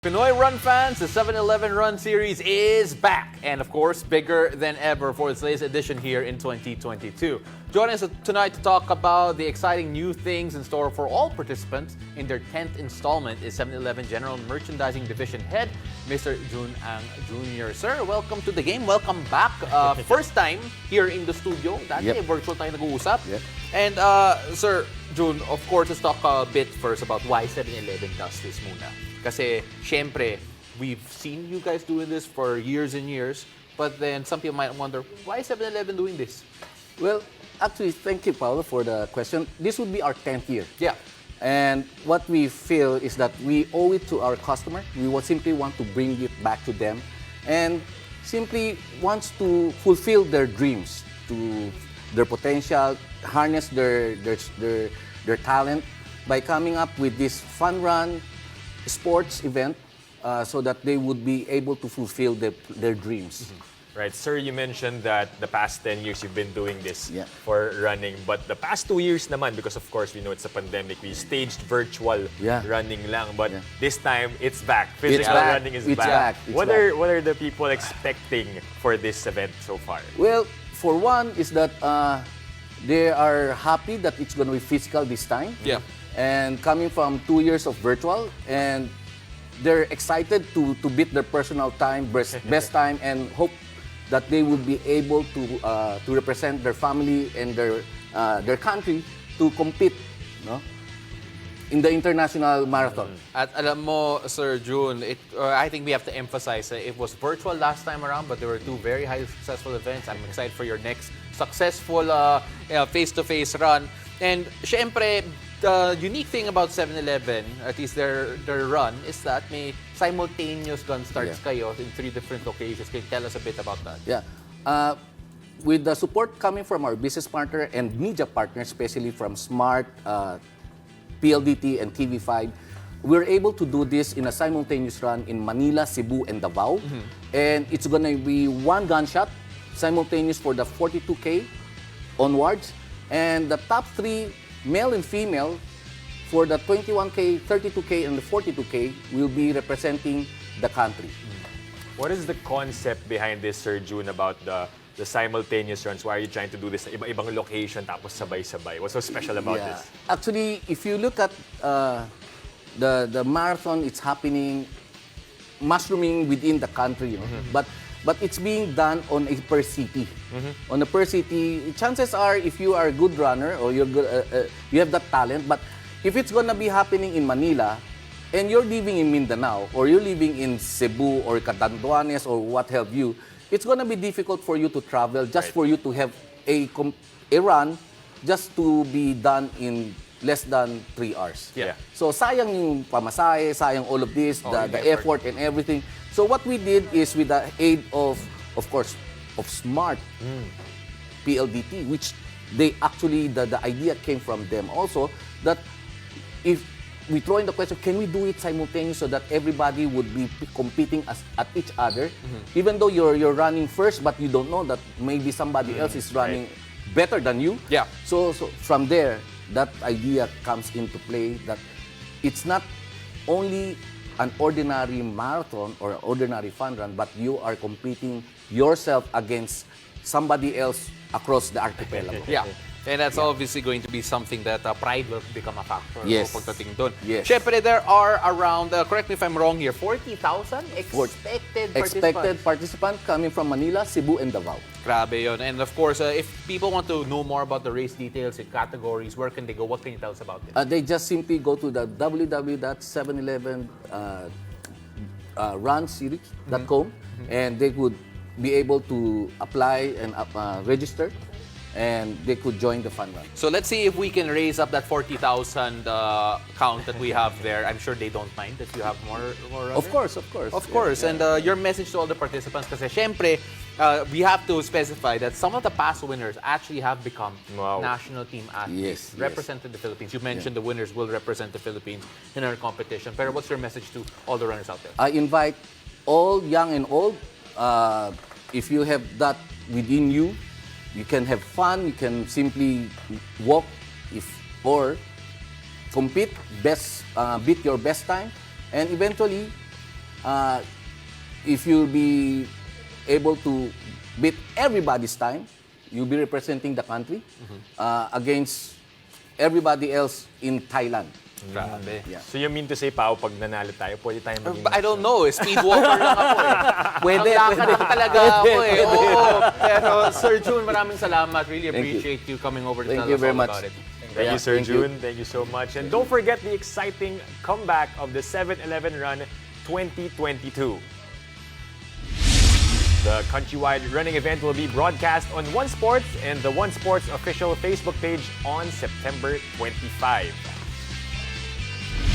Pinoy Run fans, the 7-Eleven Run Series is back and of course bigger than ever for its latest edition here in 2022. Joining us tonight to talk about the exciting new things in store for all participants in their 10th installment is 7-Eleven General Merchandising Division Head, Mr. Jun Ang Jr. Sir, welcome to the game. Welcome back. First time here in the studio. Dati virtual tayo nag-uusap. Yep. And Sir Jun, of course, let's talk a bit first about why 7-Eleven does this muna. Kasi, syempre, we've seen you guys doing this for years and years, but then some people might wonder, why is 7-Eleven doing this? Well, actually, thank you, Paolo, for the question. This would be our 10th year. Yeah. And what we feel is that we owe it to our customer. We will simply want to bring it back to them and simply wants to fulfill their dreams, to their potential, harness their talent by coming up with this fun run, sports event so that they would be able to fulfill their dreams. Mm-hmm. Right. Sir, you mentioned that the past 10 years you've been doing this for running. But the past 2 years naman, because of course we know it's a pandemic, we staged virtual running lang. But this time, it's back. Physical running is back. What are the people expecting for this event so far? Well, for one is that they are happy that it's going to be physical this time. Yeah. And coming from 2 years of virtual, and they're excited to beat their personal time, best time, and hope that they will be able to represent their family and their country to compete, no, in the international marathon. At alam mo, Sir Jun, I think we have to emphasize it was virtual last time around, but there were two very highly successful events. I'm excited for your next successful face-to-face run. And syempre, the unique thing about 7-Eleven, at least their run, is that may simultaneous gun starts kayo in 3 different locations. Can you tell us a bit about that? Yeah. With the support coming from our business partner and media partners, especially from Smart, PLDT, and TV5, we're able to do this in a simultaneous run in Manila, Cebu, and Davao. And it's going to be one gunshot, simultaneous for the 42K onwards. And the top 3, male and female, for the 21K, 32K, and the 42K will be representing the country. What is the concept behind this, Sir Jun, about the simultaneous runs? Why are you trying to do this sa iba-ibang location tapos sabay-sabay? What's so special about this? Actually, if you look at the marathon, it's happening, mushrooming within the country, you know? But it's being done on a per city. On a per city, chances are if you are a good runner or you're good, you have that talent, but if it's gonna be happening in Manila and you're living in Mindanao or you're living in Cebu or Catanduanes or what have you, it's gonna be difficult for you to travel just for you to have a run just to be done in less than 3 hours. Yeah. So sayang yung pamasahe, sayang all of this, the effort and everything. So what we did is with the aid of course, of Smart PLDT, which they actually, the idea came from them also, that if we throw in the question, can we do it simultaneous so that everybody would be competing at each other, even though you're running first, but you don't know that maybe somebody else is running better than you. Yeah. So from there, that idea comes into play that it's not only an ordinary marathon or ordinary fun run, but you are competing yourself against somebody else across the archipelago. Yeah. And that's obviously going to be something that pride will become a factor. Yes. Pagdating dun. Yes. Syempre, there are around, correct me if I'm wrong here, 40,000 Expected participants coming from Manila, Cebu, and Davao. Grabe yun. And of course, if people want to know more about the race details and categories, where can they go? What can you tell us about it? They just simply go to the www.711 runseries.com and they would be able to apply and register, and they could join the fun run. So let's see if we can raise up that 40,000 count that we have there. I'm sure they don't mind if you have more runners. Of course. Of course. And your message to all the participants, kasi syempre, we have to specify that some of the past winners actually have become national team athletes, represented the Philippines. You mentioned the winners will represent the Philippines in our competition. Pero what's your message to all the runners out there? I invite all, young and old, if you have that within you, you can have fun, you can simply walk or compete, beat your best time, and eventually if you'll be able to beat everybody's time, you'll be representing the country against everybody else in Thailand. Grabe. Yeah. So you mean to say, Pao, pag nanalo tayo, pwede tayo maging... I don't know, speed walker lang ako eh. Pwede, Ang lakad pwede. lang talaga ako eh. Oo. Pero Sir June, maraming salamat. Really Thank you. appreciate you coming over to Thank tell you us very all much. about it. Thank you, Sir Thank you. June. Thank you so much. And don't forget the exciting comeback of the 7-Eleven Run 2022. The countrywide running event will be broadcast on One Sports and the One Sports official Facebook page on September 25.